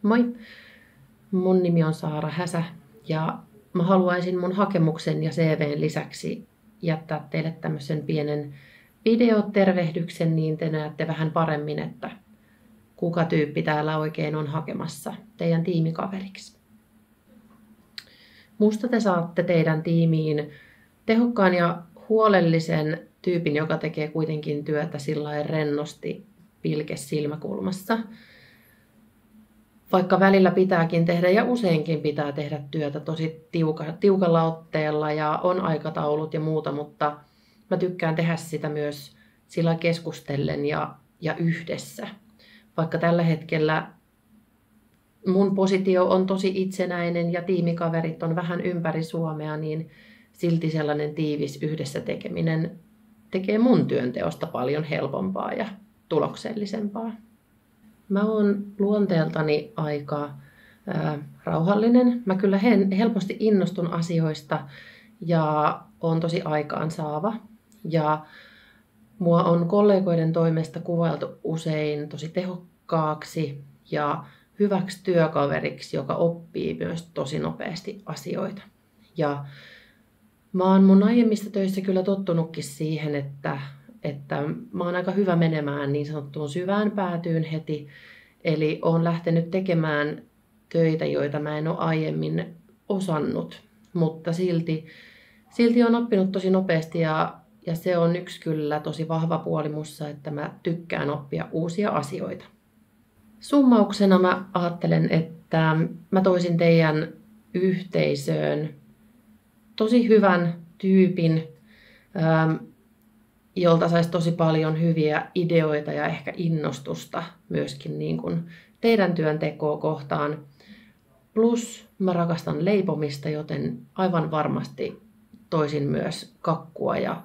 Moi! Mun nimi on Saara Häsä ja mä haluaisin mun hakemuksen ja CV:n lisäksi jättää teille tämmöisen pienen videotervehdyksen, niin te näette vähän paremmin, että kuka tyyppi täällä oikein on hakemassa teidän tiimikaveriksi. Musta te saatte teidän tiimiin tehokkaan ja huolellisen tyypin, joka tekee kuitenkin työtä sillain rennosti pilke silmäkulmassa. Vaikka välillä pitääkin tehdä ja useinkin pitää tehdä työtä tosi tiukalla otteella ja on aikataulut ja muuta, mutta mä tykkään tehdä sitä myös sillä keskustellen ja yhdessä. Vaikka tällä hetkellä mun positio on tosi itsenäinen ja tiimikaverit on vähän ympäri Suomea, niin silti sellainen tiivis yhdessä tekeminen tekee mun työnteosta paljon helpompaa ja tuloksellisempaa. Mä oon luonteeltani aika rauhallinen. Mä kyllä helposti innostun asioista ja oon tosi aikaansaava. Ja mua on kollegoiden toimesta kuvailtu usein tosi tehokkaaksi ja hyväksi työkaveriksi, joka oppii myös tosi nopeasti asioita. Ja mä oon mun aiemmista töissä kyllä tottunutkin siihen, että mä oon aika hyvä menemään niin sanottuun syvään päätyyn heti. Eli oon lähtenyt tekemään töitä, joita mä en ole aiemmin osannut, mutta silti on oppinut tosi nopeasti ja se on yksi kyllä tosi vahva puoli mussa, että mä tykkään oppia uusia asioita. Summauksena mä ajattelen, että mä toisin teidän yhteisöön tosi hyvän tyypin, jolta saisi tosi paljon hyviä ideoita ja ehkä innostusta myöskin niin kuin teidän työntekoa kohtaan. Plus mä rakastan leipomista, joten aivan varmasti toisin myös kakkua ja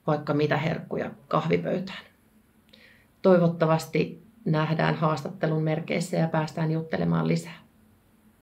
vaikka mitä herkkuja kahvipöytään. Toivottavasti nähdään haastattelun merkeissä ja päästään juttelemaan lisää.